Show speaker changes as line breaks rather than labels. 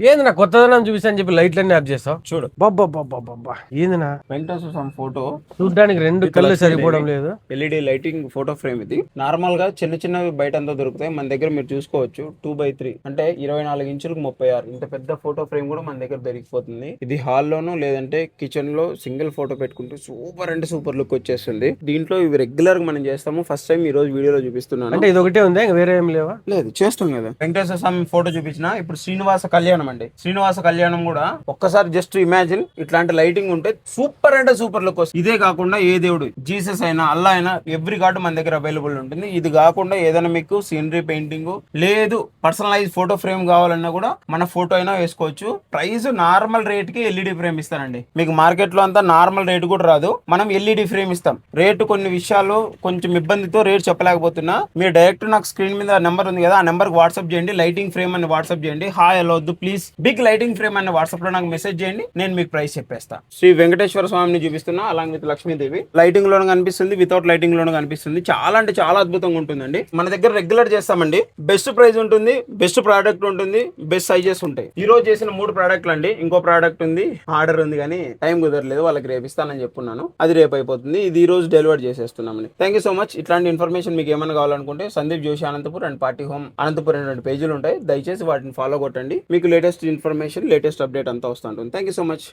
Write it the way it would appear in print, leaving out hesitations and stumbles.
ఏంది నా కొత్తదనం చూపిస్తాను చెప్పి లైట్లన్నీ ఆఫ్ చేస్తావు?
చూడు
బాబ్బా ఏంది నా
వెంకటేశ్వర స్వామి ఫోటో
చూడ్డానికి రెండు కళ్ళు సరిపోవడం లేదు.
ఎల్ఈడి లైటింగ్ ఫోటో ఫ్రేమ్ ఇది. నార్మల్ గా చిన్న చిన్నవి బయట అంతా దొరుకుతాయి, మన దగ్గర మీరు చూసుకోవచ్చు 2x3 అంటే 24 ఇంచులకు 36 ఇంత పెద్ద ఫోటో ఫ్రేమ్ కూడా మన దగ్గర దొరికిపోతుంది. ఇది హాల్లోనూ లేదంటే కిచెన్ లో సింగిల్ ఫోటో పెట్టుకుంటే సూపర్ అంటే సూపర్ లుక్ వచ్చేస్తుంది. దీంట్లో ఇవి రెగ్యులర్ గా మనం చేస్తాము. ఫస్ట్ టైం ఈ రోజు వీడియోలో చూపిస్తున్నాను.
అంటే ఇది ఒకటే ఉందా, ఇంకా వేరే ఏం లేవా?
లేదు, చేస్తాం కదా. వెంకటేశ్వర స్వామి ఫోటో చూపించిన, ఇప్పుడు శ్రీనివాస కళ్యాణం అండి. శ్రీనివాస కళ్యాణం కూడా ఒక్కసారి జస్ట్ ఇమాజిన్ ఇట్లాంటి లైటింగ్ ఉంటే సూపర్ అంటే సూపర్ లుక్ వస్తుంది. ఇదే కాకుండా ఏ దేవుడు, జీసస్ అయినా అల్లా అయినా ఎవ్రీ కార్డు మన దగ్గర అవైలబుల్ ఉంటుంది. ఇది కాకుండా ఏదైనా మీకు సీనరీ పెయింటింగ్ లేదు పర్సనలైజ్ ఫోటో ఫ్రేమ్ కావాలన్నా కూడా మన ఫోటో అయినా వేసుకోవచ్చు. ప్రైస్ నార్మల్ రేట్ కి ఎల్ఈడి ఫ్రేమ్ ఇస్తానండి. మీకు మార్కెట్ లో అంతా నార్మల్ రేట్ కూడా రాదు, మనం ఎల్ఈడి ఫ్రేమ్ ఇస్తాం. రేటు కొన్ని విషయాలు కొంచెం ఇబ్బందితో రేట్ చెప్పలేకపోతున్నా. మీరు డైరెక్ట్ నాకు స్క్రీన్ మీద నెంబర్ ఉంది కదా, ఆ నెంబర్ కి వాట్సాప్ చేయండి. లైటింగ్ ఫ్రేమ్ అని వాట్సాప్ చేయండి. హాయ్ హలో వద్దు ప్లీజ్, బిగ్ లైటింగ్ ఫ్రేమ్ అనే వాట్సాప్ లో నాకు మెసేజ్ చేయండి, నేను మీకు ప్రైస్ చెప్పేస్తా. శ్రీ వెంకటేశ్వర స్వామిని చూపిస్తున్నా అలాంగ్ విత్ లక్ష్మీదేవి. లైటింగ్ లోనే కనిపిస్తుంది, వితౌట్ లైటింగ్ లోనే కనిపిస్తుంది. చాలా అంటే చాలా అద్భుతంగా ఉంటుందండి. మన దగ్గర రెగ్యులర్ చేస్తామండి. బెస్ట్ ప్రైస్ ఉంటుంది, బెస్ట్ ప్రోడక్ట్ ఉంటుంది, బెస్ట్ సైజెస్ ఉంటాయి. ఈ రోజు చేసిన 3 ప్రోడక్ట్లు అండి. ఇంకో ప్రోడక్ట్ ఉంది, ఆర్డర్ ఉంది కానీ టైం కుదరలేదు, వాళ్ళకి రేపు ఇస్తానని చెప్పున్నాను. అది రేపు అయిపోతుంది. ఇది ఈ రోజు డెలివర్ చేసేస్తున్నామండి. Thank you so much. ఇట్లాంటి ఇన్ఫర్మేషన్ మీకు ఏమైనా కావాలనుకుంటే Sandeep Joshi Anantapur and party home Anantapur అనే పేజీలు ఉంటాయి, దయచేసి వాటిని ఫాలో కొట్టండి. మీకు లేటెస్ట్ ఇన్ఫర్మేషన్ లేటెస్ట్ అప్డేట్ అంతా వస్తూ ఉంటుంది. Thank you so much.